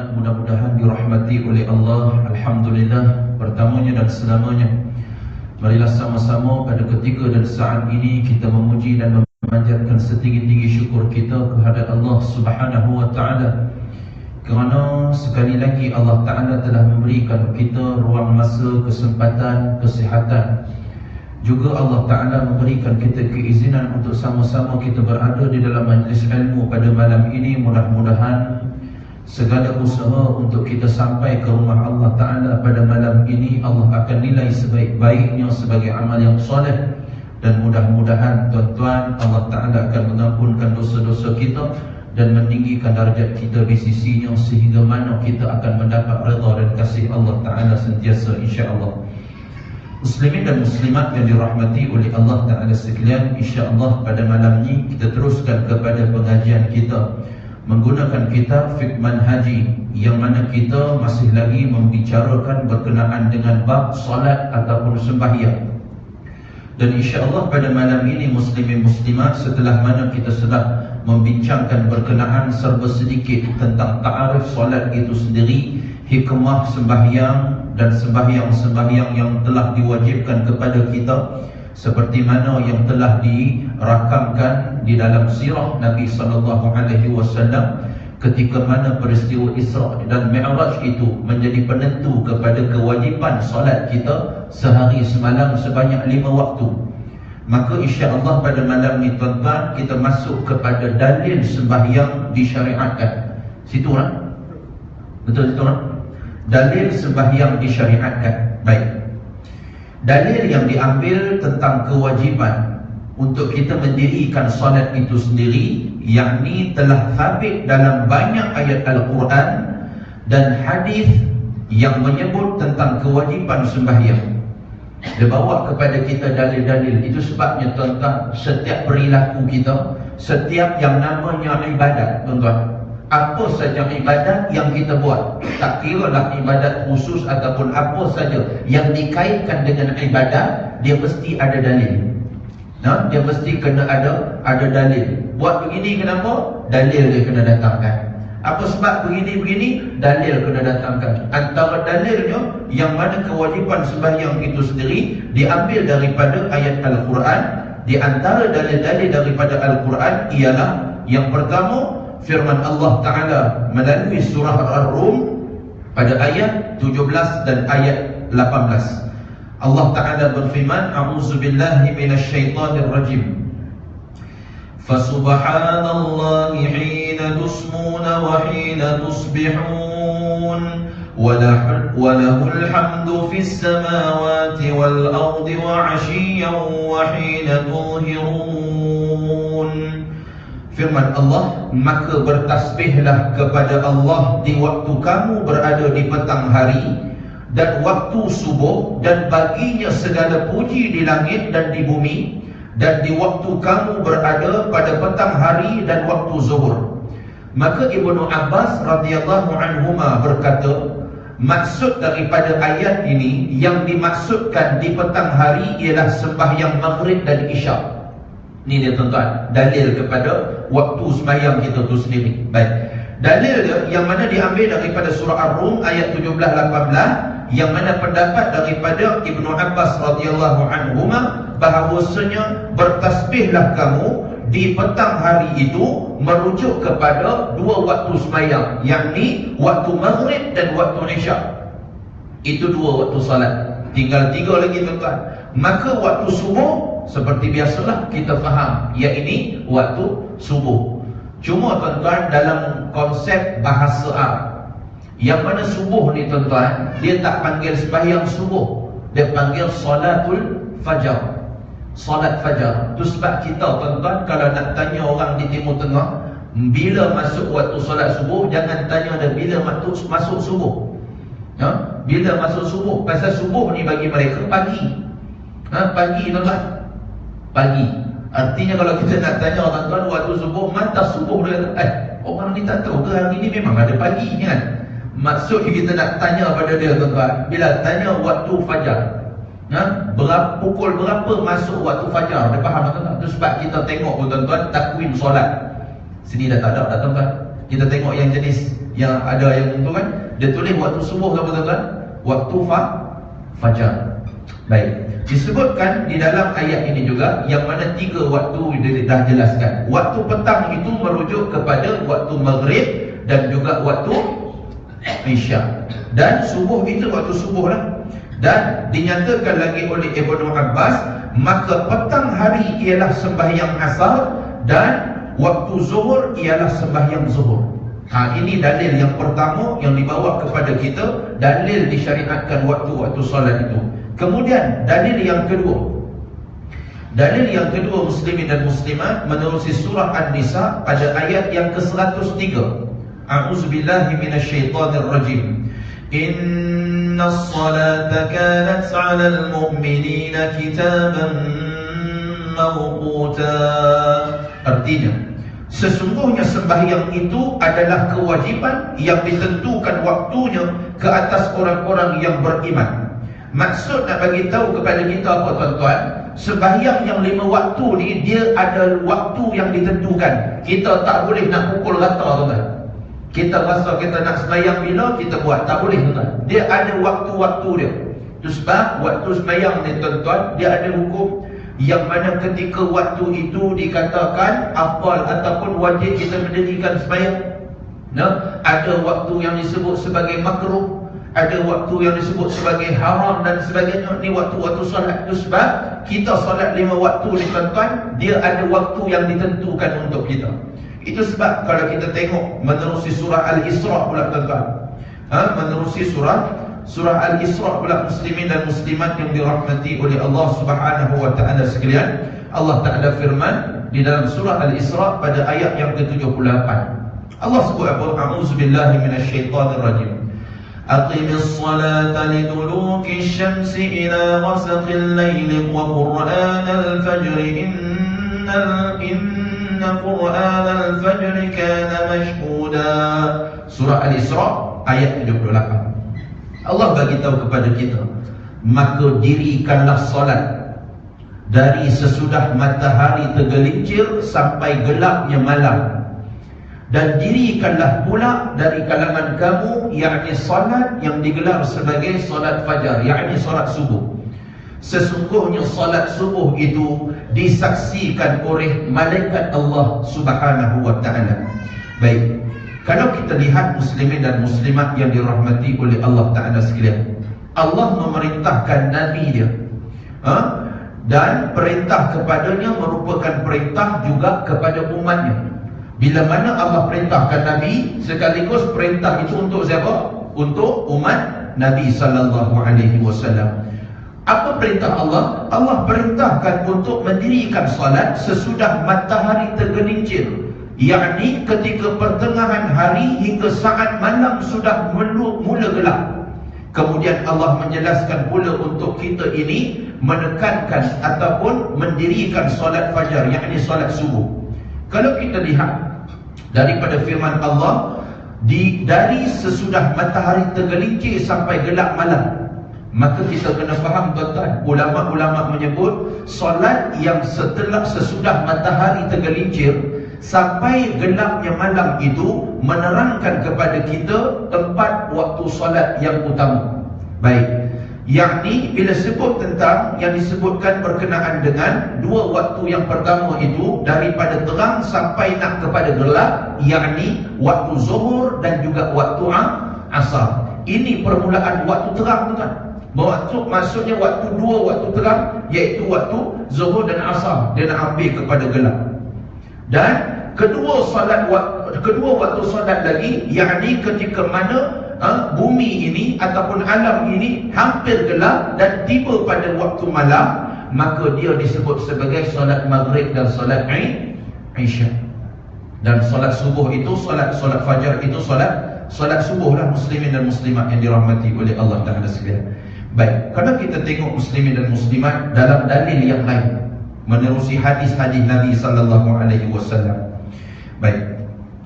muslimat mudah-mudahan dirahmati oleh Allah. Alhamdulillah, pertamanya dan selamanya, marilah sama-sama pada ketika dan saat ini kita memuji dan memanjatkan setinggi-tinggi syukur kita kehadrat Allah Subhanahu wa taala, kerana sekali lagi Allah Taala telah memberikan kita ruang masa, kesempatan, kesihatan. Juga Allah Ta'ala memberikan kita keizinan untuk sama-sama kita berada di dalam majlis ilmu pada malam ini. Mudah-mudahan segala usaha untuk kita sampai ke rumah Allah Ta'ala pada malam ini Allah akan nilai sebaik-baiknya sebagai amal yang soleh. Dan mudah-mudahan tuan-tuan, Allah Ta'ala akan mengampunkan dosa-dosa kita dan meninggikan darjat kita di sisinya, sehingga mana kita akan mendapat redha dan kasih Allah Ta'ala sentiasa, insya-Allah. Muslimin dan muslimat yang dirahmati oleh Allah Ta'ala sekalian, insya-Allah pada malam ini kita teruskan kepada pengajian kita menggunakan kitab Fiqh Manhaji, yang mana kita masih lagi membicarakan berkenaan dengan bab solat ataupun sembahyang. Dan insya-Allah pada malam ini muslimin muslimat, setelah mana kita sudah membincangkan berkenaan serba sedikit tentang ta'arif solat itu sendiri, hikmah sembahyang dan sembahyang-sembahyang yang telah diwajibkan kepada kita, seperti mana yang telah dirakamkan di dalam sirah Nabi SAW, ketika mana peristiwa Isra dan Mi'raj itu menjadi penentu kepada kewajipan solat kita sehari semalam sebanyak 5 waktu. Maka insya-Allah pada malam ni tuan-tuan, kita masuk kepada dalil sembahyang disyariatkan. Situ kan? Betul situ kan? Dalil sembahyang disyariatkan. Baik. Dalil yang diambil tentang kewajipan untuk kita mendirikan solat itu sendiri, yakni telah sabit dalam banyak ayat Al-Quran dan hadis yang menyebut tentang kewajipan sembahyang. Dia bawa kepada kita dalil-dalil. Itu sebabnya tuan-tuan, setiap perilaku kita, setiap yang namanya ibadat, tuan-tuan, apa saja ibadat yang kita buat, tak kiralah ibadat khusus ataupun apa saja yang dikaitkan dengan ibadat, dia mesti ada dalil. Dia mesti kena ada dalil. Buat begini kenapa? Dalil dia kena datangkan. Apa sebab begini-begini? Dalil kena datangkan. Antara dalilnya, yang mana kewajipan sembahyang itu sendiri diambil daripada ayat Al-Quran. Di antara dalil-dalil daripada Al-Quran ialah yang pertama, firman Allah Ta'ala melalui surah Ar-Rum pada ayat 17 dan ayat 18. Allah Ta'ala berfirman, A'udzubillahi minasyaitanir rajim. Fasubhanallahi hina tusmuna wa hina tusbihun walahul hamdu fis samawati wal ardi wa 'ashiyyan wa hina tudhirun. Firman Allah, maka bertasbihlah kepada Allah di waktu kamu berada di petang hari dan waktu subuh, dan baginya segala puji di langit dan di bumi, dan di waktu kamu berada pada petang hari dan waktu zuhur. Maka Ibnu Abbas radhiyallahu anhuma berkata, maksud daripada ayat ini, yang dimaksudkan di petang hari ialah sembahyang maghrib dan isyak. Ini dia tuan-tuan, dalil kepada waktu sembahyang kita tu sendiri. Baik. Dalil dia yang mana diambil daripada surah Ar-Rum ayat 17-18, yang mana pendapat daripada Ibnu Abbas radhiyallahu anhuma bahawasanya bertasbihlah kamu di petang hari itu merujuk kepada 2 waktu sembahyang, yakni waktu maghrib dan waktu isyak. Itu 2 waktu salat. Tinggal 3 lagi tuan-tuan. Maka waktu subuh seperti biasalah kita faham, yakni waktu subuh. Cuma tuan-tuan, dalam konsep bahasa Arab, yang mana subuh ni tuan-tuan, dia tak panggil sembahyang subuh, dia panggil salatul fajar. Salat fajar. Itu sebab kita tuan-tuan, kalau nak tanya orang di Timur Tengah bila masuk waktu solat subuh, jangan tanya dia bila masuk subuh. Bila masuk subuh. Pasal subuh ni bagi mereka pagi. Pagi tuan-tuan. Pagi. Artinya kalau kita nak tanya tuan-tuan waktu subuh, mantap subuh dia, orang ni tak tahu ke hari ni memang ada pagi kan? Maksud kita nak tanya pada dia tuan-tuan, bila tanya waktu fajar, pukul berapa masuk waktu fajar, dia faham tuan-tuan? Itu sebab kita tengok tuan-tuan takwim solat. Sini dah tak ada dah tuan-tuan. Kita tengok yang jenis Yang ada yang tentu kan, dia tulis waktu subuh ke tuan-tuan? Waktu fajar. Baik, disebutkan di dalam ayat ini juga, yang mana 3 waktu dia dah jelaskan. Waktu petang itu merujuk kepada waktu maghrib dan juga waktu isya. Dan subuh itu waktu subuh lah. Dan dinyatakan lagi oleh Ibnu Abbas, maka petang hari ialah sembahyang asar dan waktu zuhur ialah sembahyang zuhur. Ini dalil yang pertama yang dibawa kepada kita, dalil disyariatkan waktu-waktu solat itu. Kemudian dalil yang kedua, muslimin dan muslimat menerusi surah An-Nisa pada ayat yang ke-103. A'udzubillahi minasyaitonirrajim. Innas salata kanat 'alal mu'minina kitaban mawquta. Artinya, sesungguhnya sembahyang itu adalah kewajiban yang ditentukan waktunya ke atas orang-orang yang beriman. Maksud nak bagi tahu kepada kita apa tuan-tuan? Sembahyang yang 5 waktu ni dia ada waktu yang ditentukan. Kita tak boleh nak pukul rata tuan-tuan. Kita rasa kita nak sembahyang bila kita buat, tak boleh tuan-tuan. Dia ada waktu-waktu dia. Itu sebab waktu sembahyang ni tuan-tuan, dia ada hukum yang mana ketika waktu itu dikatakan afdal ataupun wajib kita mendirikan sembahyang. Ada waktu yang disebut sebagai makruh, ada waktu yang disebut sebagai haram dan sebagainya. Ni waktu-waktu solat. Itu sebab kita solat 5 waktu ni tuan-tuan, dia ada waktu yang ditentukan untuk kita. Itu sebab kalau kita tengok menerusi surah Al-Isra pula tuan-tuan, menerusi surah Al-Isra pula, muslimin dan muslimat yang dirahmati oleh Allah Subhanahu wa taala sekalian, Allah Taala firman di dalam surah Al-Isra pada ayat yang ke-78. Allah sebut apa? A'udzubillahi minasyaitonirrajim. Aqimis salata liduluki syamsi ila ghasaqil laili wa qur'anal fajri inna qur'anal fajri kana mashhuda. Surah Al-Isra ayat 78. Allah bagi tahu kepada kita, maka dirikanlah solat dari sesudah matahari tergelincir sampai gelapnya malam, dan dirikanlah pula dari kalangan kamu, yakni solat yang digelar sebagai solat fajar, yakni solat subuh. Sesungguhnya solat subuh itu disaksikan oleh malaikat Allah Subhanahu wa taala. Baik, kalau kita lihat muslimin dan muslimat yang dirahmati oleh Allah Ta'ala sekalian, Allah memerintahkan Nabi dia, dan perintah kepadanya merupakan perintah juga kepada umatnya. Bila mana Allah perintahkan Nabi, sekaligus perintah itu untuk siapa? Untuk umat Nabi SAW. Apa perintah Allah? Allah perintahkan untuk mendirikan salat sesudah matahari tergelincir, yakni ketika pertengahan hari hingga saat malam sudah mula gelap. Kemudian Allah menjelaskan pula untuk kita ini menekankan ataupun mendirikan solat fajar, yakni solat subuh. Kalau kita lihat daripada firman Allah, dari sesudah matahari tergelincir sampai gelap malam, maka kita kena faham tuan-tuan, ulama-ulama menyebut solat yang sesudah matahari tergelincir sampai gelapnya malam itu menerangkan kepada kita 4 waktu solat yang utama. Baik, yakni bila sebut tentang yang disebutkan berkenaan dengan 2 waktu yang pertama itu, daripada terang sampai nak kepada gelap, yakni waktu zuhur dan juga waktu asar. Ini permulaan waktu terang tuan-tuan. Maksudnya waktu 2 waktu terang, iaitu waktu zuhur dan asar, dia nak ambil kepada gelap. Dan kedua waktu solat lagi, yakni ketika mana bumi ini ataupun alam ini hampir gelap dan tiba pada waktu malam, maka dia disebut sebagai solat maghrib dan solat isya. Dan solat subuh itu, solat fajar itu solat subuh lah, muslimin dan muslimat yang dirahmati oleh Allah Ta'ala sekalian. Baik, kalau kita tengok muslimin dan muslimat dalam dalil yang lain menerusi hadis-hadis Nabi SAW. Baik,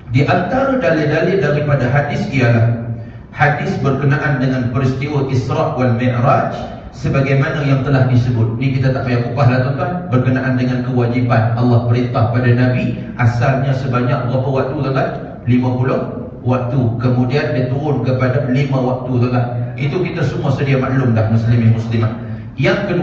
di antara dalil-dalil daripada hadis ialah hadis berkenaan dengan peristiwa Isra' wal Mi'raj sebagaimana yang telah disebut. Ni kita tak payah kupas lah tuan-tuan, berkenaan dengan kewajipan Allah perintah pada Nabi, asalnya sebanyak berapa waktu tuan-tuan? 50 waktu. Kemudian dia turun kepada 5 waktu, tuan-tuan. Itu kita semua sedia maklum dah, muslimin muslimat. Yang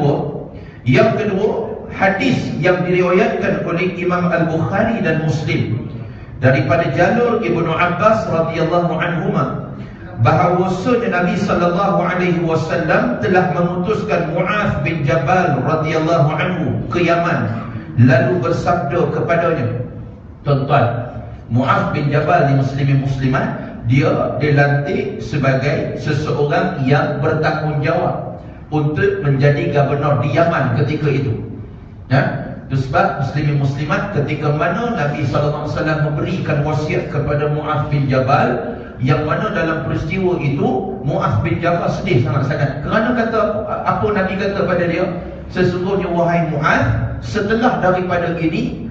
kedua, hadis yang diriwayatkan oleh Imam Al-Bukhari dan Muslim daripada jalur Ibnu Abbas radhiyallahu anhuma, bahawasanya Nabi sallallahu alaihi wasallam telah mengutuskan Mu'adz bin Jabal radhiyallahu anhu ke Yaman, lalu bersabda kepadanya. Tuan-tuan, Mu'adz bin Jabal ni muslimin muslimat, dia dilantik sebagai seseorang yang bertanggungjawab untuk menjadi gubernur di Yaman ketika itu. Itu sebab muslimin muslimat, ketika mana Nabi SAW memberikan wasiat kepada Mu'adz bin Jabal, yang mana dalam peristiwa itu Mu'adz bin Jabal sedih sangat-sangat. Kerana kata apa Nabi kata pada dia, sesungguhnya wahai Mu'adz, setelah daripada ini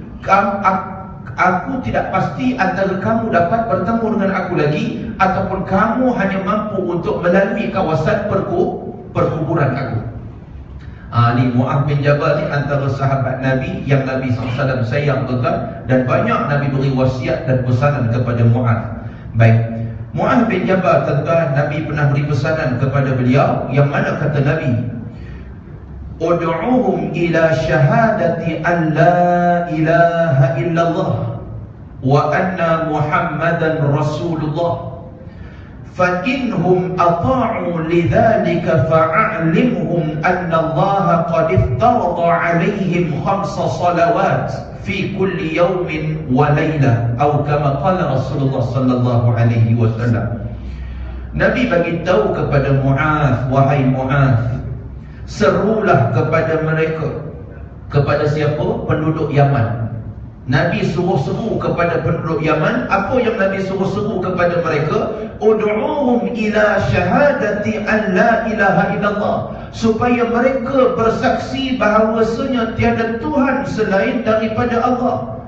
aku tidak pasti antara kamu dapat bertemu dengan aku lagi, ataupun kamu hanya mampu untuk melalui kawasan perkuburan aku. Ni Mu'adz bin Jabal ni antara sahabat Nabi yang Nabi SAW sayang, tuan-tuan, dan banyak Nabi beri wasiat dan pesanan kepada Mu'adz. Baik, Mu'adz bin Jabal, tuan-tuan, Nabi pernah beri pesanan kepada beliau, yang mana kata Nabi, ud'uhum ila syahadati an la ilaha illallah wa anna Muhammadan Rasulullah, fa inhum ata'u lidhalika fa'alimhum anna Allah qad iftarada 'alayhim 5 salawat fi kulli yawmin wa laylah, atau kama qala Rasulullah sallallahu alaihi wasallam. Nabi bagi tahu kepada Mu'adz, wahai Mu'adz, serulah kepada mereka. Kepada siapa? Penduduk Yaman. Nabi suruh seru kepada penduduk Yaman. Apa yang Nabi suruh seru kepada mereka? Ud'uhum ila syahadati an la ilaha illallah, supaya mereka bersaksi bahawasanya tiada Tuhan selain daripada Allah,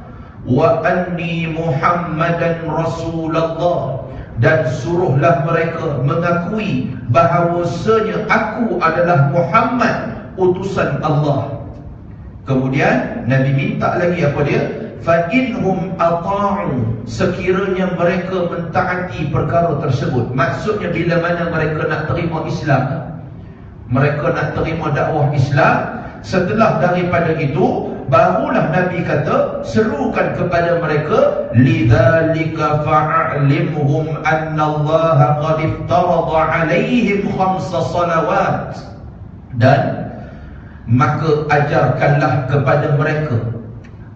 wa anni Muhammadan Rasulullah, dan suruhlah mereka mengakui bahawasanya aku adalah Muhammad, utusan Allah. Kemudian Nabi minta lagi apa dia? Fa inhum ata'u, sekiranya mereka mentaati perkara tersebut. Maksudnya bila mana mereka nak terima Islam, mereka nak terima dakwah Islam, setelah daripada itu barulah Nabi kata, serukan kepada mereka, lidzalika fa'alimhum anna Allah qad iftarada 'alaihim 5 salawat, dan maka ajarkanlah kepada mereka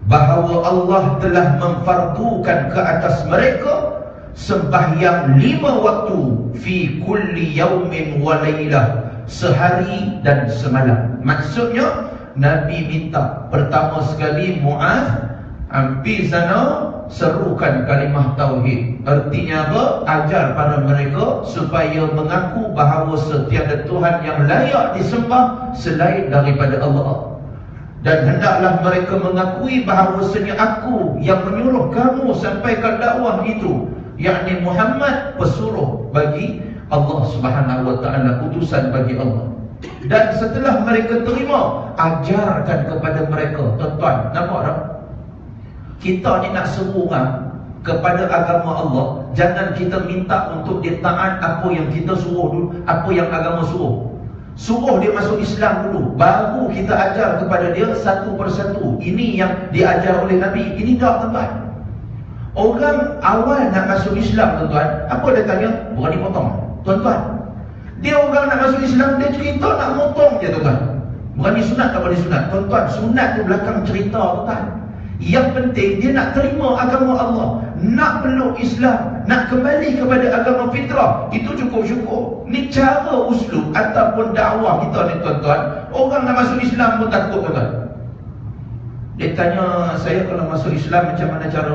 bahawa Allah telah memfardukan ke atas mereka sembahyang 5 waktu, fi kulli yaumin wa lailah, sehari dan semalam. Maksudnya Nabi minta pertama sekali Mu'adz, pergi sana serukan kalimah tauhid. Artinya apa? Ajar pada mereka supaya mengaku bahawa setiada Tuhan yang layak disembah selain daripada Allah, dan hendaklah mereka mengakui bahawasanya aku yang menyuruh kamu sampaikan dakwah itu, yakni Muhammad pesuruh bagi Allah Subhanahu wa ta'ala, utusan bagi Allah. Dan setelah mereka terima, ajarkan kepada mereka. Tuan-tuan, nampak tak? Kita ni nak seru orang kepada agama Allah, jangan kita minta untuk dia taat apa yang kita suruh dulu, apa yang agama suruh. Suruh dia masuk Islam dulu, baru kita ajar kepada dia satu persatu. Ini yang diajar oleh Nabi. Ini tak, tuan-tuan. Orang awal nak masuk Islam, tuan-tuan, apa dia tanya? Berani potong, tuan-tuan. Dia orang nak masuk Islam, dia cerita nak potong je, tuan-tuan. Berani sunat tak berani sunat? Tuan-tuan, sunat tu belakang cerita, tuan-tuan. Yang penting dia nak terima agama Allah, nak peluk Islam, nak kembali kepada agama fitrah. Itu cukup-cukup. Ni cara uslub ataupun dakwah kita ni, tuan-tuan. Orang nak masuk Islam pun takut, tuan-tuan. Dia tanya saya, kalau masuk Islam macam mana cara?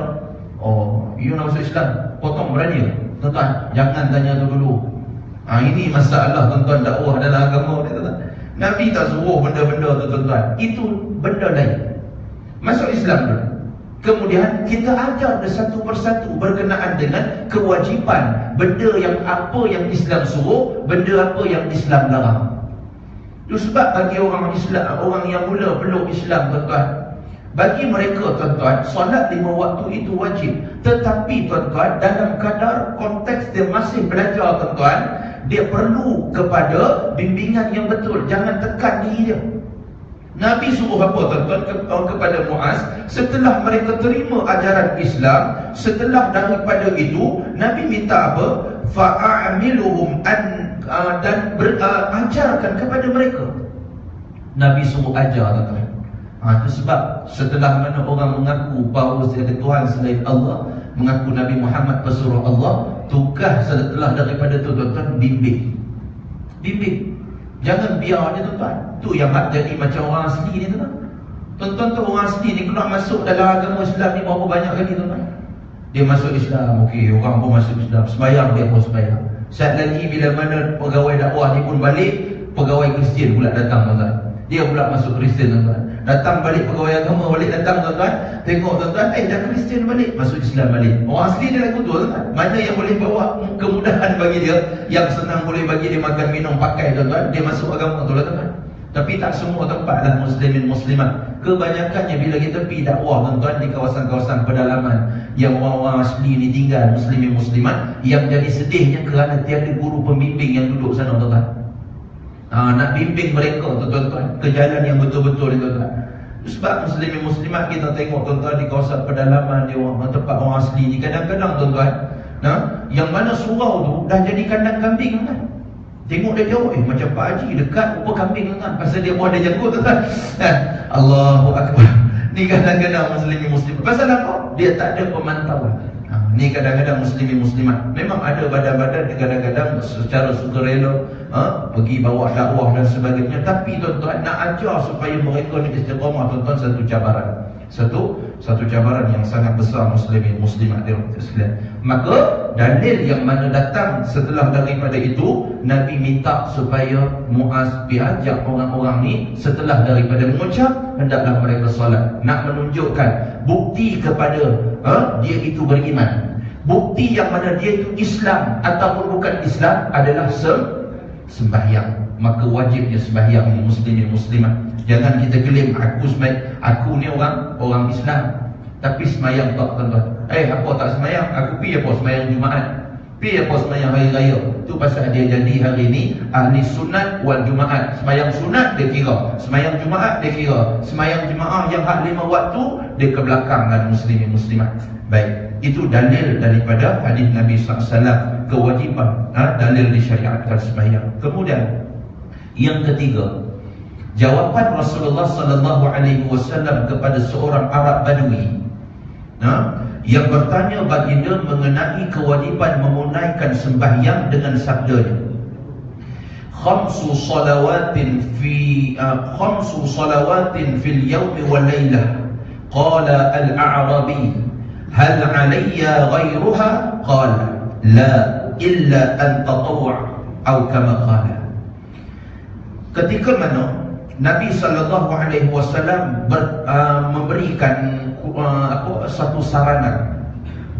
Oh, you nak masuk Islam, potong berani ke? Tuan-tuan, jangan tanya tu dulu. Ini masalah, tuan-tuan, dakwah dalam agama ni, tuan-tuan. Nabi tak suruh benda-benda tu, tuan-tuan. Itu benda lain. Masuk Islam dulu, kemudian kita ajar satu persatu berkenaan dengan kewajipan, benda yang apa yang Islam suruh, benda apa yang Islam larang. Itu sebab bagi orang Islam, orang yang mula peluk Islam, tuan-tuan, Bagi mereka tuan-tuan, solat 5 waktu itu wajib. Tetapi tuan-tuan, dalam kadar konteks dia masih belajar tuan-tuan, dia perlu kepada bimbingan yang betul. Jangan tekan diri dia. Nabi suruh apa tuan-tuan kepada Muaz? Setelah mereka terima ajaran Islam, setelah daripada itu Nabi minta apa? Fa'amiluhum dan ajarkan kepada mereka. Nabi suruh ajar tuan-tuan. Itu sebab setelah mana orang mengaku bahawa ada Tuhan selain Allah, mengaku Nabi Muhammad pesuruh Allah, tugas setelah daripada itu tuan-tuan, bimbing. Jangan biar dia tuan-tuan. Tu yang hak jadi macam orang asli ni tuan-tuan. Tuan-tuan tu orang asli ni keluar masuk dalam agama Islam ni berapa banyak kali tuan-tuan. Dia masuk Islam, okey, orang pun masuk Islam, sembahyang dia pun sembahyang. Saat lagi bila mana pegawai dakwah ni pun balik, pegawai Kristian pula datang tuan-tuan. Dia pula masuk Kristian tuan-tuan. Datang balik pegawai agama balik datang tuan-tuan. Tengok tuan-tuan, dah Kristian balik, masuk Islam balik. Orang asli dia lagu tu tuan-tuan. Mana yang boleh bawa kemudahan bagi dia, yang senang boleh bagi dia makan, minum, pakai tuan-tuan, dia masuk agama tu tuan-tuan. Tapi tak semua tempat lah muslimin muslimat. Kebanyakannya bila kita pergi dakwah tuan-tuan di kawasan-kawasan pedalaman yang orang-orang asli ni tinggal, muslimin muslimat, yang jadi sedihnya kerana tiada guru pembimbing yang duduk sana tuan-tuan. Nak bimbing mereka tuan-tuan ke jalan yang betul-betul tuan-tuan. Sebab muslimin muslimat kita tengok tuan-tuan di kawasan pedalaman, di tempat orang asli ni, kadang-kadang tuan-tuan, yang mana surau tu dah jadi kandang kambing tuan-tuan. Tengok dia jauh, macam Pak Haji dekat rupa kambing tuan-tuan, pasal dia pun ada janggut tuan-tuan. Allahu Akbar. Ni kadang-kadang muslimin muslimat, pasal apa? Dia tak ada pemantauan. Ni kadang-kadang muslimin muslimat memang ada badan-badan dia kadang-kadang secara sukarela pergi bawa dakwah dan sebagainya. Tapi tuan-tuan nak ajar supaya mereka ni istiqamah tuan-tuan, satu cabaran. Satu cabaran yang sangat besar muslimin muslimat di sekalian. Maka dalil yang mana datang setelah daripada itu, Nabi minta supaya Muaz diajak orang-orang ni setelah daripada mengucap, hendaklah mereka solat. Nak menunjukkan bukti kepada dia itu beriman. Bukti yang mana dia itu Islam ataupun bukan Islam adalah sembahyang. Maka wajibnya sembahyang ni muslimin muslimat. Jangan kita klaim aku ni orang Islam tapi sembahyang tak tuan-tuan. Apa tak sembahyang? Aku pergi apa sembahyang Jumaat, pergi apa sembahyang hari raya. Tu pasal dia jadi hari ni ahli sunat wal Jumaat. Sembahyang sunat dia kira, sembahyang Jumaat dia kira, sembahyang jemaah yang hak 5 waktu dia ke belakang dan muslimin muslimat. Baik, itu dalil daripada hadis Nabi SAW, kewajiban dalil disyariatkan sembahyang. Kemudian yang ketiga, jawapan Rasulullah SAW kepada seorang Arab Badui yang bertanya baginda mengenai kewajiban menunaikan sembahyang dengan sabdanya, khamsu salawatin fil yawmi wal laylah. Qala al-a'rabi hal 'alayya ghayruha? Qala la illa an tatawwa' atau kama qala. Ketika mana Nabi SAW memberikan satu saranan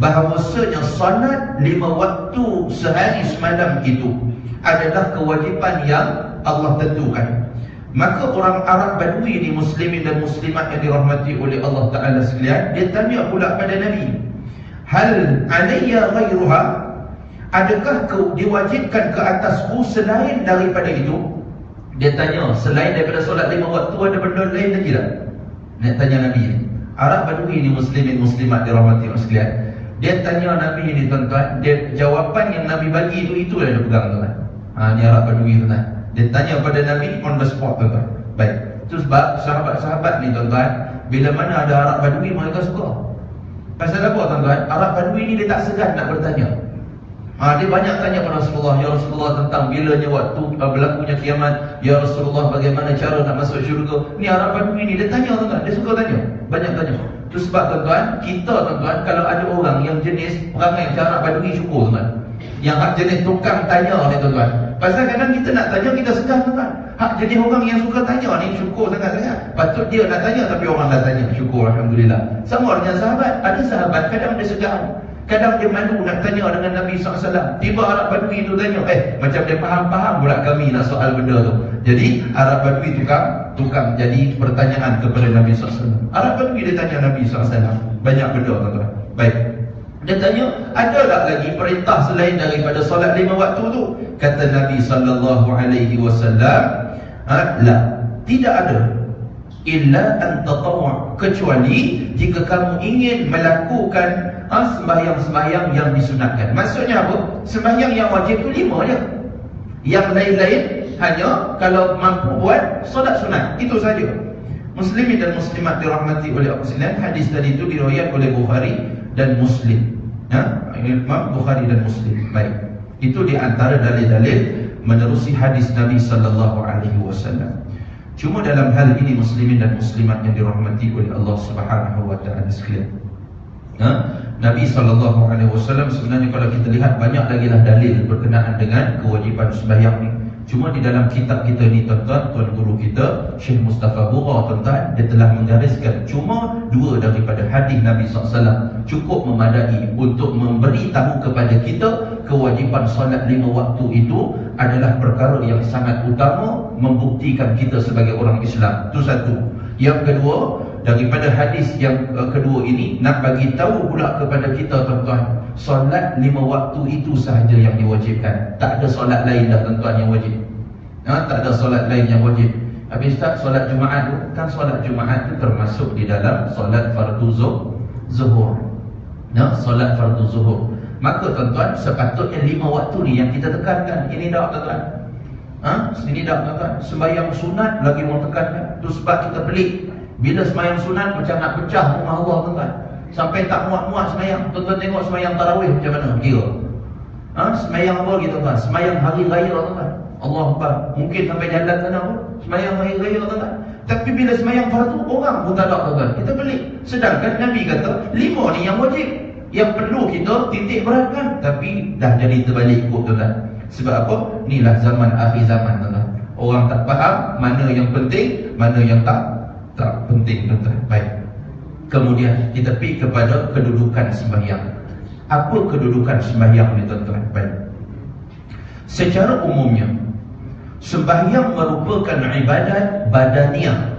bahawasanya salat 5 waktu sehari semalam itu adalah kewajipan yang Allah tentukan. Maka orang Arab Badui ni, muslimin dan muslimat yang dirahmati oleh Allah Ta'ala sekalian, dia tanya pula pada Nabi, hal alayya ghayruha? Adakah diwajibkan ke atasku selain daripada itu? Dia tanya, selain daripada solat 5 waktu ada benda lain lagi tak? Nak tanya Nabi ni. Arab Badui ni, muslimin muslimat dirahmati Allah sekalian, dia tanya Nabi ni tuan-tuan. Dia jawapan yang Nabi bagi itu yang dia pegang tuan-tuan. Ni Arab Badui tuan-tuan. Dia tanya pada Nabi on the spot tuan-tuan. Baik, itu sebab sahabat-sahabat ni tuan-tuan, bila mana ada Arab Badui mereka suka. Pasal apa tuan-tuan? Arab Badui ni dia tak segan nak bertanya. Dia banyak tanya kepada Rasulullah, ya Rasulullah, tentang bilanya waktu berlakunya kiamat. Ya Rasulullah, bagaimana cara nak masuk syurga? Ni Arab Badui ni dia tanya tuan-tuan, dia suka tanya, banyak tanya. Itu sebab tuan-tuan, kita tuan-tuan, kalau ada orang yang jenis perangai macam Arab Badui, syukur tuan-tuan. Yang hak jenis tukang tanya ni tuan-tuan. Pasal kadang kita nak tanya, kita segan tuan-tuan. Hak jenis orang yang suka tanya ni, syukur sangat-sangat. Patut dia nak tanya tapi orang dah tanya, syukur, alhamdulillah. Sama dengan sahabat. Ada sahabat kadang dia segan. Kadang dia malu nak tanya dengan Nabi SAW. Tiba Arab Badui tu tanya, macam dia faham-faham pula kami nak soal benda tu. Jadi Arab Badui tukang jadi pertanyaan kepada Nabi SAW. Arab Badui dia tanya Nabi SAW banyak benda, tuan-tuan. Baik, dia tanya, ada tak lagi perintah selain daripada solat 5 waktu tu? Kata Nabi SAW, la, tidak ada. Illa an tatawwa, kecuali jika kamu ingin melakukan sembahyang-sembahyang yang disunatkan. Maksudnya apa? Sembahyang yang wajib tu 5 je. Yang lain-lain hanya kalau mampu buat solat sunat. Itu saja. Muslimin dan muslimat dirahmati oleh Allah sekalian, hadis tadi itu diriwayat oleh Bukhari dan Muslim. Imam Bukhari dan Muslim. Baik. Itu di antara dalil-dalil menerusi hadis Nabi sallallahu alaihi wasallam. Cuma dalam hal ini muslimin dan muslimat yang dirahmati oleh Allah Subhanahu wa taala sekalian. Nabi SAW sebenarnya kalau kita lihat banyak lagi lah dalil berkenaan dengan kewajipan sembahyang ni. Cuma di dalam kitab kita ni tuan-tuan, tuan guru kita Syekh Mustafa Bura, tuan-tuan, dia telah menggariskan cuma 2 daripada hadis Nabi SAW cukup memadai untuk memberitahu kepada kita kewajipan solat 5 waktu itu adalah perkara yang sangat utama, membuktikan kita sebagai orang Islam. Itu satu. Yang kedua, daripada hadis yang kedua ini nak bagi tahu pula kepada kita tuan-tuan, solat 5 waktu itu sahaja yang diwajibkan. Tak ada solat lain dah tuan-tuan yang wajib. Tak ada solat lain yang wajib. Habis tak solat Jumaat tu, kan solat Jumaat tu termasuk di dalam solat fardu zuhur. Solat fardu zuhur. Maka tuan-tuan, sepatutnya 5 waktu ni yang kita tekankan. Ini dah tuan-tuan. Sini dah tuan-tuan. Sembahyang sunat lagi mau tekankan. Tu sebab kita pelik. Bila sembahyang sunat macam nak pecah rumah Allah tuan-tuan. Sampai tak muat-muat sembahyang. Tuan-tuan tengok sembahyang tarawih macam mana kira. Sembahyang apa lagi tuan-tuan? Sembahyang hari raya tuan-tuan. Allah Akbar. Mungkin sampai jalan sana pun sembahyang hari raya tuan-tuan. Tapi bila sembahyang fardu orang pun tak ada tuan-tuan. Kita pelik. Sedangkan Nabi kata 5 ni yang wajib, yang perlu kita titik beratkan. Tapi dah jadi terbalik kot tuan-tuan. Sebab apa? Inilah zaman akhir zaman tuan-tuan. Orang tak faham mana yang penting, mana yang tak penting tuan-tuan. Baik. Kemudian kita pergi kepada kedudukan sembahyang. Apa kedudukan sembahyang ni tuan-tuan? Baik. Secara umumnya sembahyang merupakan ibadat badaniah,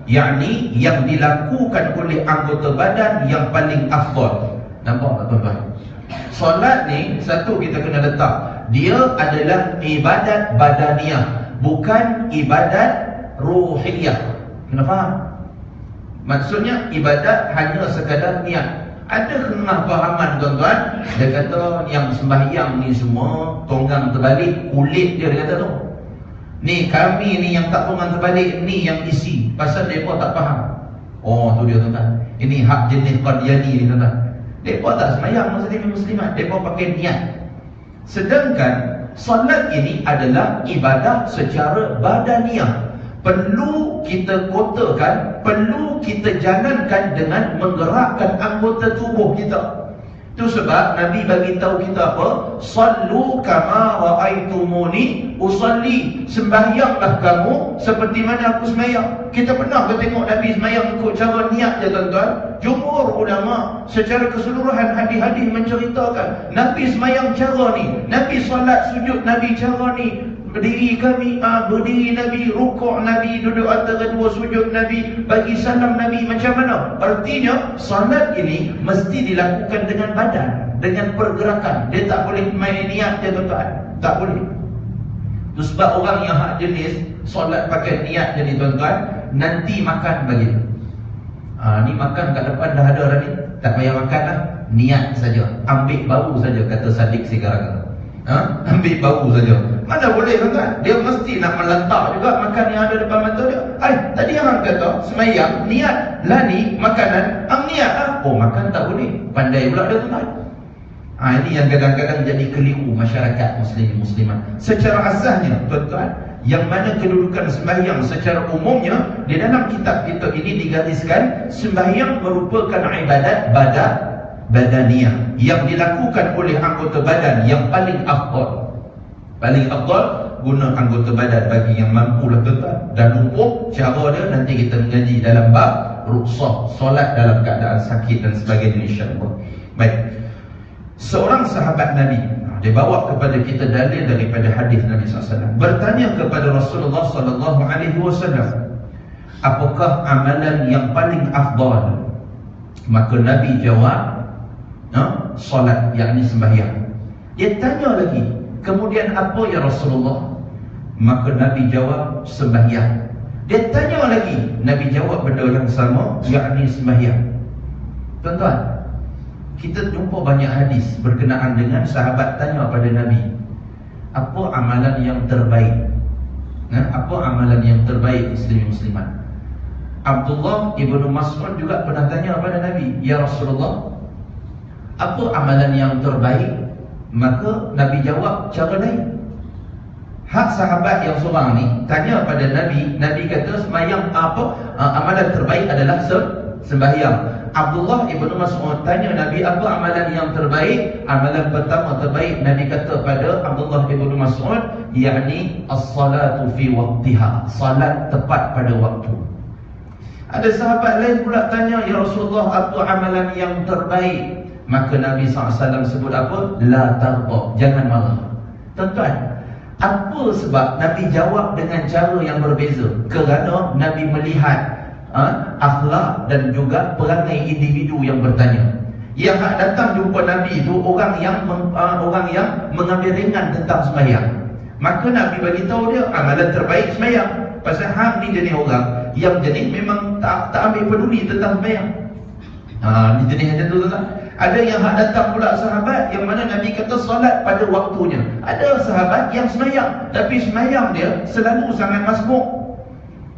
yakni yang dilakukan oleh anggota badan yang paling afdal. Nampak tak tuan-tuan? Solat ni satu kita kena letak, dia adalah ibadat badaniah, bukan ibadat ruhiyah. Kena faham? Maksudnya ibadat hanya sekadar niat. Ada kena fahaman tuan-tuan, dia kata yang sembahyang ni semua tonggang terbalik, kulit dia kata tu. Ni kami ni yang tak tonggang terbalik, ni yang isi. Pasal mereka tak faham. Oh tu dia tuan-tuan. Ini hak jenis Qadiani ni tuan-tuan. Mereka tak sembahyang muslimat, mereka pakai niat. Sedangkan solat ini adalah ibadah secara badaniah. Perlu kita kotakan, perlu kita jalankan dengan menggerakkan anggota tubuh kita. Itu sebab Nabi bagi tahu kita apa? Sallu kama ra'aitumuni usalli. Sembahyanglah kamu seperti mana aku sembahyang. Kita pernah ke tengok Nabi sembahyang ikut cara niat je tuan-tuan? Jumhur ulama secara keseluruhan hadis-hadis menceritakan Nabi sembahyang cara ni, Nabi solat sujud Nabi cara ni. Berdiri kami, berdiri Nabi, rukuk Nabi, duduk antara 2 sujud Nabi, bagi salam Nabi macam mana? Artinya salat ini mesti dilakukan dengan badan, dengan pergerakan. Dia tak boleh main niat je tuan-tuan. Tak boleh. Itu sebab orang yang hak jenis solat pakai niat jadi tuan-tuan, nanti makan bagi. Ni makan kat depan dah ada dah ni. Tak payah makan lah, niat saja. Ambil bau saja, kata Sadiq sekarang. Ambil bau saja. Mana boleh tuan-tuan? Dia mesti nak meletak juga makan yang ada depan mata dia. Tadi orang kata semayang niat lah ni makanan, niat lah. Oh makan tak boleh. Pandai pula dia tuan-tuan. Ini yang kadang-kadang jadi keliru masyarakat muslimat. Secara asasnya tuan-tuan, yang mana kedudukan sembahyang secara umumnya di dalam kitab kita ini digariskan, sembahyang merupakan ibadat badaniah yang dilakukan oleh anggota badan yang paling afdal. Paling afdal guna anggota badan bagi yang mampu lah tuan-tuan. Dan lumpuh cara dia nanti kita mengaji dalam bab rukhsah solat dalam keadaan sakit dan sebagainya insya-Allah. Baik. Seorang sahabat Nabi, dia bawa kepada kita dalil daripada hadis Nabi SAW, bertanya kepada Rasulullah SAW, apakah amalan yang paling afdal? Maka Nabi jawab, solat, yakni sembahyang. Dia tanya lagi, kemudian apa ya Rasulullah? Maka Nabi jawab, sembahyang. Dia tanya lagi, Nabi jawab benda yang sama, yakni sembahyang. Tuan-tuan, kita jumpa banyak hadis berkenaan dengan sahabat tanya pada Nabi, apa amalan yang terbaik? Apa amalan yang terbaik Muslim-Muslimat? Abdullah ibnu Mas'ud juga pernah tanya pada Nabi, ya Rasulullah, apa amalan yang terbaik? Maka Nabi jawab cara lain. Hak sahabat yang seorang ni tanya pada Nabi, Nabi kata sembahyang apa? Amalan terbaik adalah sembahyang. Abdullah ibnu Mas'ud tanya Nabi, apa amalan yang terbaik? Amalan pertama terbaik, Nabi kata pada Abdullah ibnu Mas'ud, yakni as-salatu fi waqtiha, salat tepat pada waktu. Ada sahabat lain pula tanya, ya Rasulullah, apa amalan yang terbaik? Maka Nabi SAW sebut apa? La tarda, jangan marah. Tuan-tuan, apa sebab Nabi jawab dengan cara yang berbeza? Kerana Nabi melihat akhlak dan juga perangai individu yang bertanya. Yang datang jumpa Nabi itu orang yang mengambil ringan tentang sembahyang. Maka Nabi bagi tahu dia amalan terbaik sembahyang. Pasal hang ni jenis orang yang jenis memang tak ambil peduli tentang sembahyang. Ni jenis macam tu tak? Ada yang datang pula sahabat yang mana Nabi kata solat pada waktunya. Ada sahabat yang sembahyang, tapi sembahyang dia selalu sangat masbuk.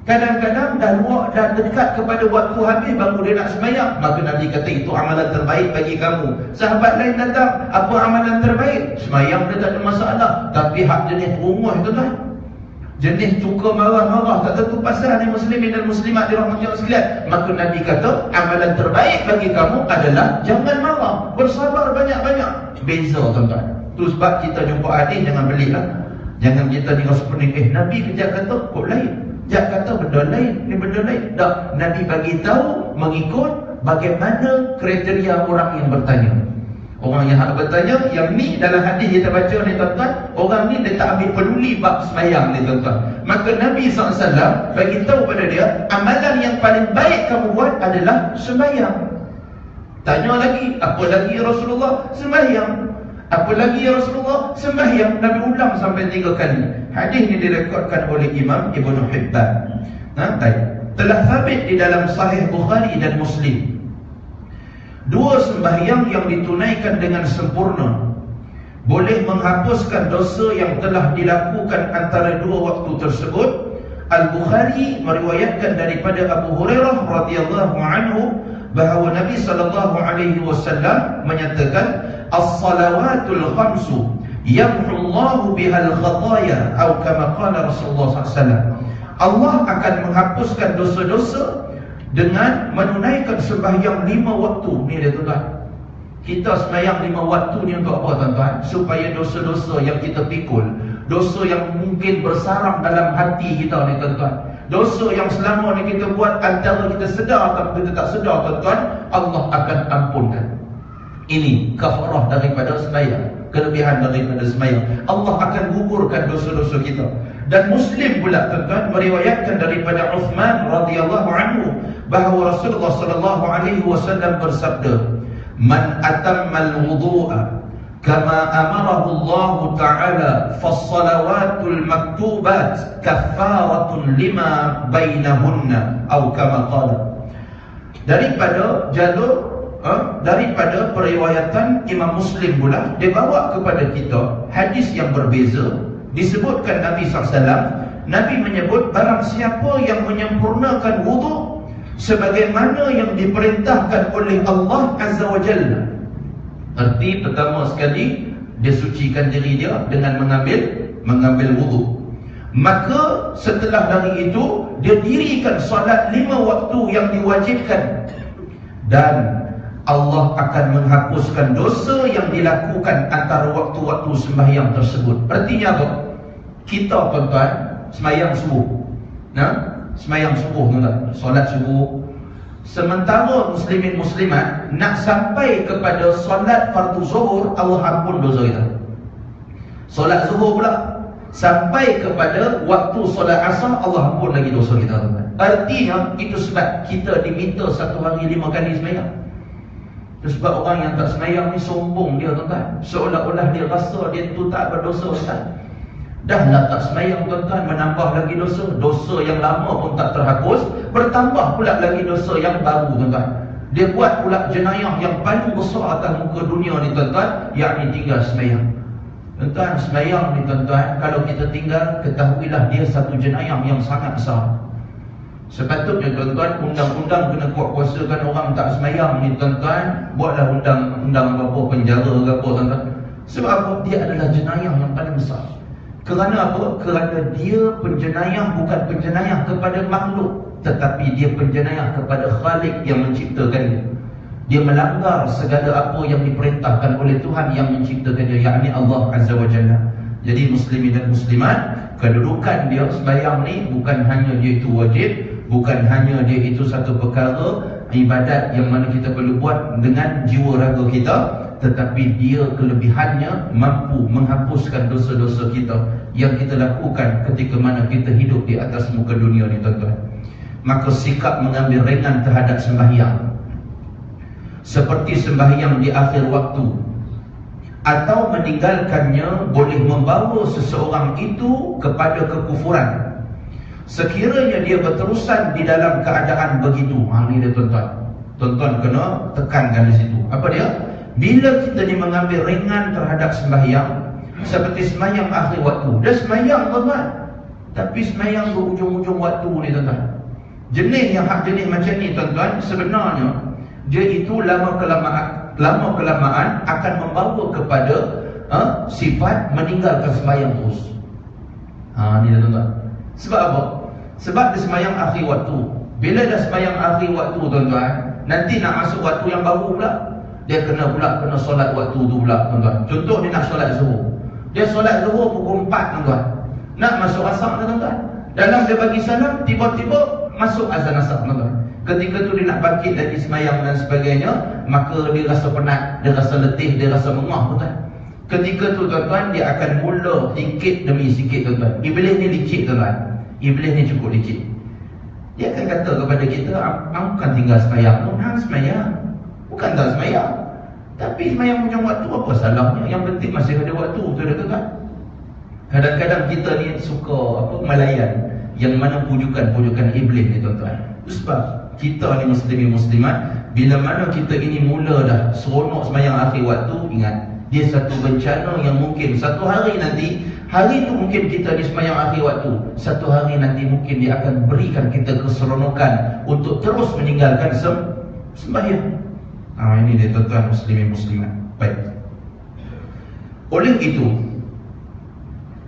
Kadang-kadang dah dekat kepada waktu habis baru dia nak sembahyang. Maka Nabi kata itu amalan terbaik bagi kamu. Sahabat lain datang, apa amalan terbaik? Sembahyang dia tak ada masalah. Tapi hak jenis perumah itu kan, jenis suka marah-marah, tak tentu pasal ni muslimin dan muslimat dirahmati Allah sekalian. Maka Nabi kata amalan terbaik bagi kamu adalah jangan marah, bersabar banyak-banyak. Beza tuan-tuan. Tu sebab kita jumpa hadis, jangan belilah. Jangan kita ni rasa pening, Nabi kejap kata kok lain, Jat kata benda lain, ni benda lain. Tak, Nabi bagi tahu mengikut bagaimana kriteria orang yang bertanya. Orang yang bertanya, yang ni dalam hadis kita baca ni tuan-tuan, orang ni dia tak ambil peduli bab sembahyang ni tuan-tuan. Maka Nabi SAW bagi tahu pada dia, amalan yang paling baik kamu buat adalah sembahyang. Tanya lagi, apa lagi ya Rasulullah? Sembahyang. Apa lagi ya Rasulullah? Sembahyang. Nabi ulang sampai 3 kali. Hadis ini direkodkan oleh Imam Ibnu Hibban. Baik. Telah sabit di dalam Sahih Bukhari dan Muslim. 2 sembahyang yang ditunaikan dengan sempurna boleh menghapuskan dosa yang telah dilakukan antara 2 waktu tersebut. Al-Bukhari meriwayatkan daripada Abu Hurairah radhiyallahu anhu bahawa Nabi sallallahu alaihi wasallam menyatakan, as-salawatul khamsu yamhu Allahu bihal khataya, atau kama qala Rasulullah SAW. Allah akan menghapuskan dosa-dosa dengan menunaikan sembahyang 5 waktu. Ni dia tuan-tuan, kita sembahyang 5 waktu ni untuk apa tuan-tuan? Supaya dosa-dosa yang kita pikul, dosa yang mungkin bersarang dalam hati kita ni tuan-tuan, dosa yang selama ni kita buat antara kita sedar atau kita tak sedar tuan-tuan, Allah akan ampunkan. Ini kafarah daripada sembahyang, kelebihan daripada sembahyang. Allah akan gugurkan dosa-dosa kita. Dan Muslim pula tuan-tuan meriwayatkan daripada Uthman radhiyallahu anhu bahawa Rasulullah sallallahu alaihi wasallam bersabda, man atammal wudu'a kama amarahu Allah Ta'ala fas-salawatul maktubat kaffaratun lima bainahunna, atau kama qala. Daripada jalur daripada periwayatan Imam Muslim pula, dia bawa kepada kita hadis yang berbeza. Disebutkan Nabi SAW, Nabi menyebut barang siapa yang menyempurnakan wuduk sebagaimana yang diperintahkan oleh Allah Azza wa Jalla. Arti pertama sekali, dia sucikan diri dia dengan mengambil wuduk. Maka setelah dari itu, dia dirikan solat 5 waktu yang diwajibkan. Dan Allah akan menghapuskan dosa yang dilakukan antara waktu-waktu sembahyang tersebut. Artinya apa? Kita tuan-tuan sembahyang subuh. Sembahyang subuh tuan-tuan, solat subuh. Sementara muslimin muslimat nak sampai kepada solat fardu zuhur, Allah ampun dosa kita. Solat zuhur pula sampai kepada waktu solat asar, Allah ampun lagi dosa kita, tuan-tuan. Artinya itu sebab kita diminta satu hari 5 kali sembahyang. Itu sebab orang yang tak sembahyang ni sombong dia, tuan-tuan. Seolah-olah dia rasa dia tu tak berdosa, Ustaz. Dah lah tak sembahyang, tuan-tuan, menambah lagi dosa. Dosa yang lama pun tak terhapus, bertambah pula lagi dosa yang baru, tuan-tuan. Dia buat pula jenayah yang paling besar atas muka dunia ni, tuan-tuan, yakni tinggal sembahyang. Tuan-tuan, sembahyang ni, tuan-tuan, kalau kita tinggal, ketahuilah dia satu jenayah yang sangat besar. Sepatutnya, tuan-tuan, undang-undang kena kuat-kuasakan orang tak sembahyang ni, tuan-tuan. Buatlah undang-undang apa, penjara ke apa, tuan-tuan. Sebab apa? Dia adalah jenayah yang paling besar. Kerana apa? Kerana dia penjenayah bukan penjenayah kepada makhluk, tetapi dia penjenayah kepada Khalik yang menciptakan dia. Dia melanggar segala apa yang diperintahkan oleh Tuhan yang menciptakan dia, yakni Allah Azza wa Jalla. Jadi muslimin dan muslimat, kedudukan dia sembahyang ni bukan hanya dia itu wajib, bukan hanya dia itu satu perkara ibadat yang mana kita perlu buat dengan jiwa raga kita, tetapi dia kelebihannya mampu menghapuskan dosa-dosa kita yang kita lakukan ketika mana kita hidup di atas muka dunia ni, tuan-tuan. Maka sikap mengambil ringan terhadap sembahyang, seperti sembahyang di akhir waktu atau meninggalkannya, boleh membawa seseorang itu kepada kekufuran sekiranya dia berterusan di dalam keadaan begitu. Ini dia, tuan-tuan. Tuan-tuan kena tekankan di situ. Apa dia? Bila kita ni mengambil ringan terhadap sembahyang, seperti sembahyang akhir waktu. Dia sembahyang, tuan-tuan, tapi sembahyang berujung-ujung waktu ni, tuan-tuan. Jenis jenis macam ni, tuan-tuan, sebenarnya dia itu lama kelamaan akan membawa kepada sifat meninggalkan sembahyang terus. Ni dia, tuan-tuan. Sebab apa? Sebab dia sembahyang akhir waktu. Bila dah sembahyang akhir waktu, tuan-tuan, nanti nak masuk waktu yang baru pula, dia kena solat waktu tu pula, tuan-tuan. Contoh dia nak solat zuhur. Dia solat zuhur pukul 4, tuan-tuan. Nak masuk asar, tuan-tuan. Dalam dia bagi salam, tiba-tiba masuk azan asar, tuan-tuan. Ketika tu dia nak bangkit dari sembahyang dan sebagainya, maka dia rasa penat, dia rasa letih, dia rasa mengah, tuan-tuan. Ketika tu, tuan-tuan, dia akan mula sikit demi sikit, tuan-tuan. Iblis ni licik, tuan-tuan. Iblis ni cukup licik. Dia akan kata kepada kita, bukan tinggal sembahyang tu, hang sembahyang. Bukan tak sembahyang, tapi sembahyang punya waktu apa salahnya? Yang penting masih ada waktu, betul tak, tuan? Kadang-kadang kita ni suka melayan yang mana pujukan-pujukan iblis ni, tuan-tuan. Sebab kita ni muslimin muslimat, bila mana kita ini mula dah seronok sembahyang akhir waktu, ingat, dia satu bencana yang mungkin satu hari nanti, hari itu mungkin kita di sembahyang akhir waktu, satu hari nanti mungkin dia akan berikan kita keseronokan untuk terus meninggalkan sembahyang. Ini dia, tuan-tuan muslimin muslimat. Baik. Oleh itu,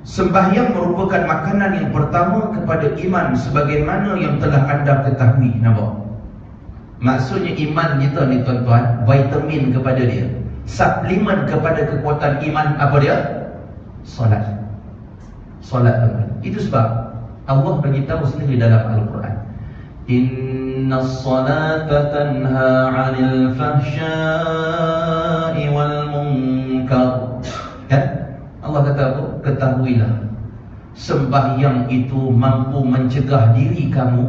sembahyang merupakan makanan yang pertama kepada iman, sebagaimana yang telah anda ketahui. Nampak? Maksudnya iman kita ni, tuan-tuan, vitamin kepada dia, suplemen kepada kekuatan iman. Apa dia? Solat. Solat, tuan-tuan. Itu sebab Allah beritahu sendiri dalam Al-Quran, Inna salata tanha 'anil fahsya'i wal munkar. Kan? Allah kata apa? Ketahuilah, sembahyang itu mampu mencegah diri kamu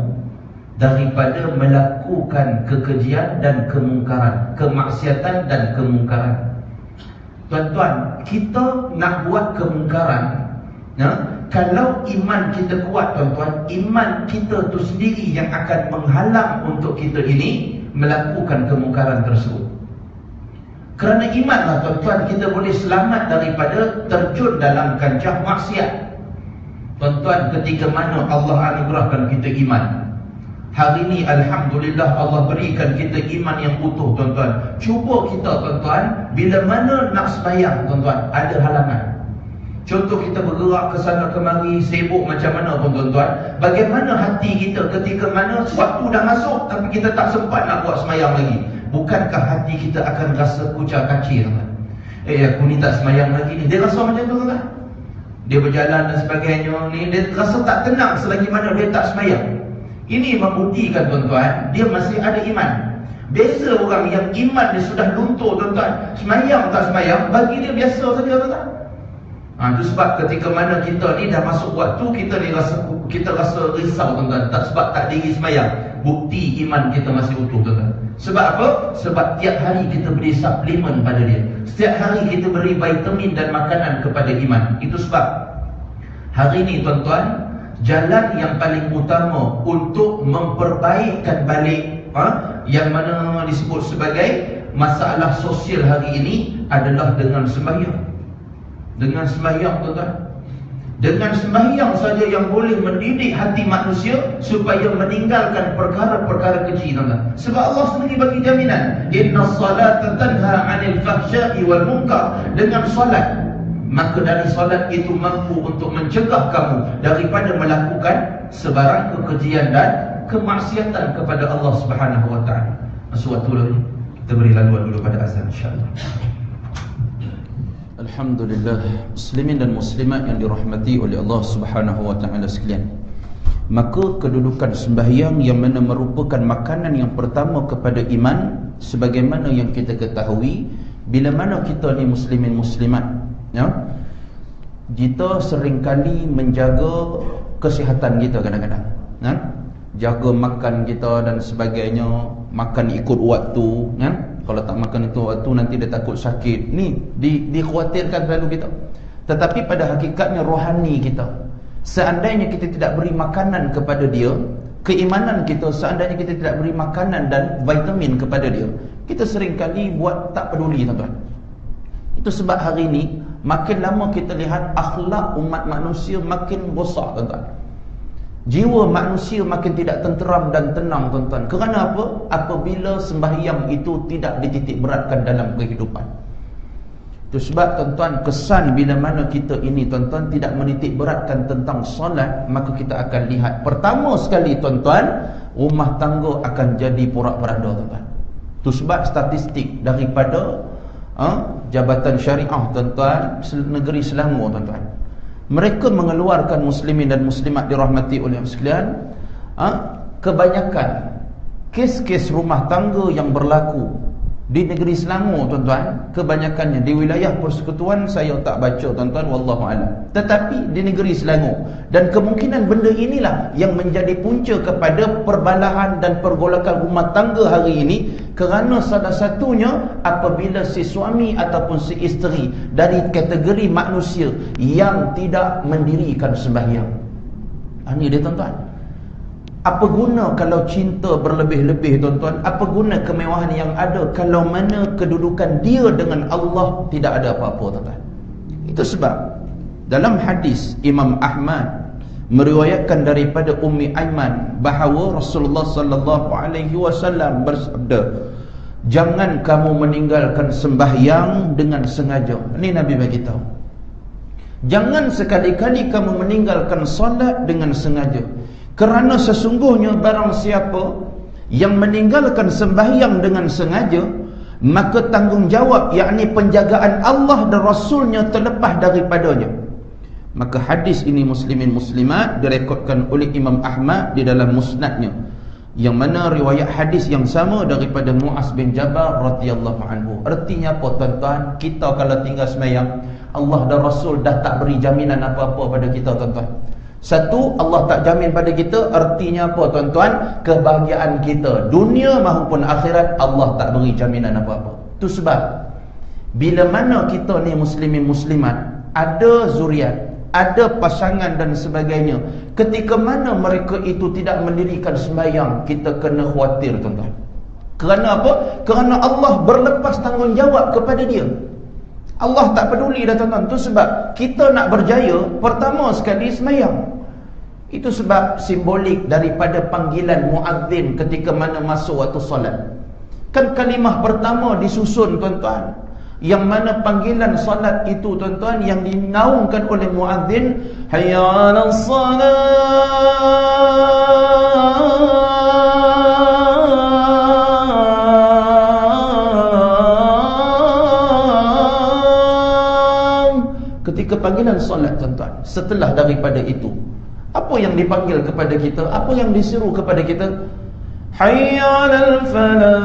daripada melakukan kekejian dan kemungkaran, kemaksiatan dan kemungkaran. Tuan-tuan, kita nak buat kemungkaran, kalau iman kita kuat, tuan-tuan, iman kita tu sendiri yang akan menghalang untuk kita ini melakukan kemungkaran tersebut. Kerana imanlah, tuan-tuan, kita boleh selamat daripada terjun dalam kancah maksiat. Tuan-tuan, ketika mana Allah anugerahkan kita iman, hari ini alhamdulillah Allah berikan kita iman yang utuh, tuan-tuan. Cuba kita, tuan-tuan, bila mana nak sembahyang, tuan-tuan, ada halangan. Contoh, kita bergerak ke sana kemari, sibuk macam mana pun, tuan-tuan. Bagaimana hati kita ketika mana waktu dah masuk tapi kita tak sempat nak buat sembahyang lagi? Bukankah hati kita akan rasa kucar kacir, tuan? Aku ni tak sembahyang lagi ni. Dia rasa macam tu, tuan. Dia berjalan dan sebagainya ni, dia rasa tak tenang selagi mana dia tak sembahyang. Ini membuktikan tuan-tuan, dia masih ada iman. Beza orang yang iman dia sudah luntur tuan-tuan, semayang tak semayang, bagi dia biasa saja tuan-tuan. Itu sebab ketika mana kita ni dah masuk waktu, kita rasa risau tuan-tuan. Tak sebab tak diri semayang, bukti iman kita masih utuh tuan-tuan. Sebab apa? Sebab tiap hari kita beri suplemen pada dia. Setiap hari kita beri vitamin dan makanan kepada iman. Itu sebab hari ni tuan-tuan, jalan yang paling utama untuk memperbaikkan balik yang mana disebut sebagai masalah sosial hari ini adalah dengan sembahyang. Dengan sembahyang tuan-tuan. Dengan sembahyang saja yang boleh mendidik hati manusia supaya meninggalkan perkara-perkara keji tuan-tuan. Sebab Allah sendiri bagi jaminan, inna salata tanha 'anil fahsya'i wal munkar. Dengan solat, maka dari solat itu mampu untuk mencegah kamu daripada melakukan sebarang kekejian dan kemaksiatan kepada Allah Subhanahu wa taala. Suatu lagi kita beri laluan dulu pada azan insya-Allah. Alhamdulillah, muslimin dan muslimat yang dirahmati oleh Allah Subhanahu wa taala sekalian. Maka kedudukan sembahyang yang mana merupakan makanan yang pertama kepada iman, sebagaimana yang kita ketahui, bila mana kita ni muslimin muslimat, ya, kita seringkali menjaga kesihatan kita kadang-kadang, ya? Jaga makan kita dan sebagainya, makan ikut waktu, ya? Kalau tak makan ikut waktu nanti dia takut sakit. Ni dikhawatirkan selalu kita. Tetapi pada hakikatnya rohani kita, seandainya kita tidak beri makanan kepada dia, keimanan kita, seandainya kita tidak beri makanan dan vitamin kepada dia, kita seringkali buat tak peduli tuan-tuan. Itu sebab hari ini makin lama kita lihat akhlak umat manusia makin rosak tuan-tuan. Jiwa manusia makin tidak tenteram dan tenang tuan-tuan. Kerana apa? Apabila sembahyang itu tidak dititik beratkan dalam kehidupan. Itu sebab tuan-tuan, kesan bila mana kita ini tuan-tuan tidak menitik beratkan tentang solat, maka kita akan lihat pertama sekali tuan-tuan, rumah tangga akan jadi porak-poranda tuan-tuan. Itu sebab statistik daripada Jabatan Syariah tuan-tuan, negeri Selangor tuan-tuan, mereka mengeluarkan muslimin dan muslimat dirahmati oleh sekalian, kebanyakan kes-kes rumah tangga yang berlaku di negeri Selangor tuan-tuan, kebanyakannya di wilayah persekutuan saya tak baca tuan-tuan, wallahu alam, tetapi di negeri Selangor. Dan kemungkinan benda inilah yang menjadi punca kepada perbalahan dan pergolakan rumah tangga hari ini, kerana salah satunya apabila si suami ataupun si isteri dari kategori manusia yang tidak mendirikan sembahyang. Ini dia tuan-tuan. Apa guna kalau cinta berlebih-lebih tuan-tuan? Apa guna kemewahan yang ada kalau mana kedudukan dia dengan Allah tidak ada apa-apa tuan-tuan? Itu sebab dalam hadis Imam Ahmad meriwayatkan daripada Ummi Aiman bahawa Rasulullah sallallahu alaihi wasallam bersabda, jangan kamu meninggalkan sembahyang dengan sengaja. Ini Nabi bagi tahu. Jangan sekali-kali kamu meninggalkan solat dengan sengaja. Kerana sesungguhnya barang siapa yang meninggalkan sembahyang dengan sengaja, maka tanggungjawab, yakni penjagaan Allah dan Rasulnya terlepas daripadanya. Maka hadis ini muslimin muslimat direkodkan oleh Imam Ahmad di dalam musnadnya, yang mana riwayat hadis yang sama daripada Muaz bin Jabal radhiyallahu anhu. Artinya apa tuan-tuan? Kita kalau tinggal sembahyang, Allah dan Rasul dah tak beri jaminan apa-apa pada kita tuan-tuan. Satu, Allah tak jamin pada kita, artinya apa tuan-tuan? Kebahagiaan kita dunia maupun akhirat Allah tak beri jaminan apa-apa. Itu sebab bila mana kita ni muslimin muslimat, ada zuriat, ada pasangan dan sebagainya, ketika mana mereka itu tidak mendirikan sembahyang, kita kena khawatir tuan-tuan. Kerana apa? Kerana Allah berlepas tanggungjawab kepada dia. Allah tak peduli dah tuan-tuan. Itu sebab kita nak berjaya, pertama sekali sembahyang. Itu sebab simbolik daripada panggilan muazzin ketika mana masuk waktu solat. Kan kalimah pertama disusun tuan-tuan, yang mana panggilan solat itu tuan-tuan yang dinaungkan oleh muazzin, hayya 'alas salat. Ketika panggilan solat tuan-tuan, setelah daripada itu Apa yang dipanggil kepada kita? Apa yang disuruh kepada kita? Hayya 'alal falah.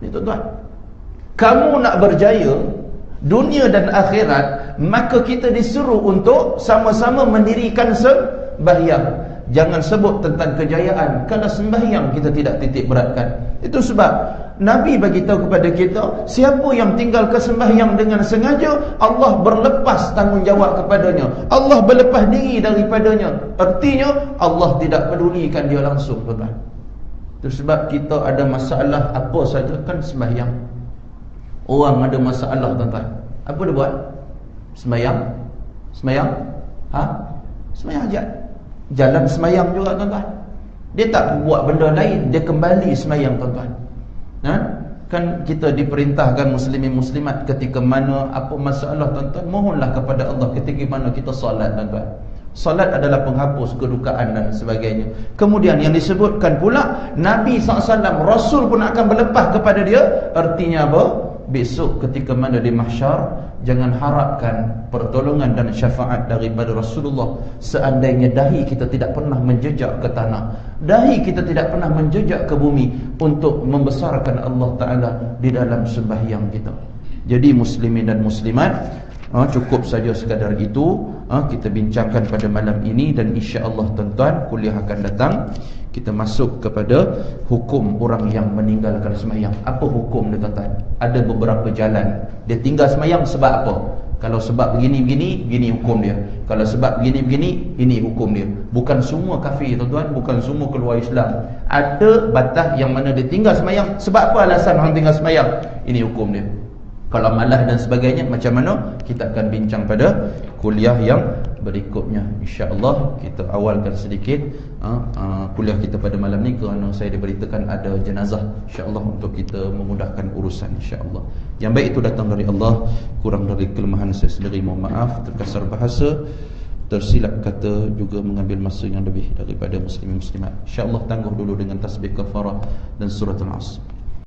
Ni tuan-tuan. Kamu nak berjaya dunia dan akhirat, maka kita disuruh untuk sama-sama mendirikan sembahyang. Jangan sebut tentang kejayaan kalau sembahyang kita tidak titik beratkan. Itu sebab Nabi bagi tahu kepada kita, siapa yang tinggalkan sembahyang dengan sengaja, Allah berlepas tanggungjawab kepadanya. Allah berlepas diri daripadanya. Artinya Allah tidak pedulikan dia langsung, tuan-tuan. Itu sebab kita ada masalah apa saja kan sembahyang. Orang ada masalah, tuan-tuan. Apa dia buat? Sembahyang. Sembahyang? Sembahyang hajat. Jalan semayang juga, tuan-tuan. Dia tak buat benda lain, dia kembali semayang, tuan-tuan. Kan kita diperintahkan muslimin muslimat ketika mana apa masalah, tuan-tuan, mohonlah kepada Allah ketika mana kita solat, tuan-tuan. Solat adalah penghapus kedukaan dan sebagainya. Kemudian yang disebutkan pula Nabi SAW, Rasul pun akan berlepas kepada dia. Artinya apa? Besok ketika mana di mahsyar, jangan harapkan pertolongan dan syafaat daripada Rasulullah seandainya dahi kita tidak pernah menjejak ke tanah, dahi kita tidak pernah menjejak ke bumi untuk membesarkan Allah Ta'ala di dalam sembahyang kita. Jadi muslimin dan muslimat, cukup saja sekadar itu kita bincangkan pada malam ini. Dan insya-Allah, tuan-tuan, kuliah akan datang kita masuk kepada hukum orang yang meninggalkan sembahyang. Apa hukum dia, tuan-tuan? Ada beberapa jalan. Dia tinggal sembahyang sebab apa? Kalau sebab begini-begini, gini hukum dia. Kalau sebab begini-begini, ini hukum dia. Bukan semua kafir, tuan-tuan, bukan semua keluar Islam. Ada batas yang mana dia tinggal sembahyang. Sebab apa alasan orang tinggal sembahyang? Ini hukum dia. Kalau malas dan sebagainya macam mana, kita akan bincang pada kuliah yang berikutnya. InsyaAllah kita awalkan sedikit kuliah kita pada malam ni kerana saya diberitakan ada jenazah, insyaAllah, untuk kita memudahkan urusan, insyaAllah. Yang baik itu datang dari Allah, kurang dari kelemahan saya sendiri, mohon maaf. Terkasar bahasa, tersilap kata, juga mengambil masa yang lebih daripada muslimin muslimat. InsyaAllah tangguh dulu dengan tasbih kafarah dan surah Al-Asr.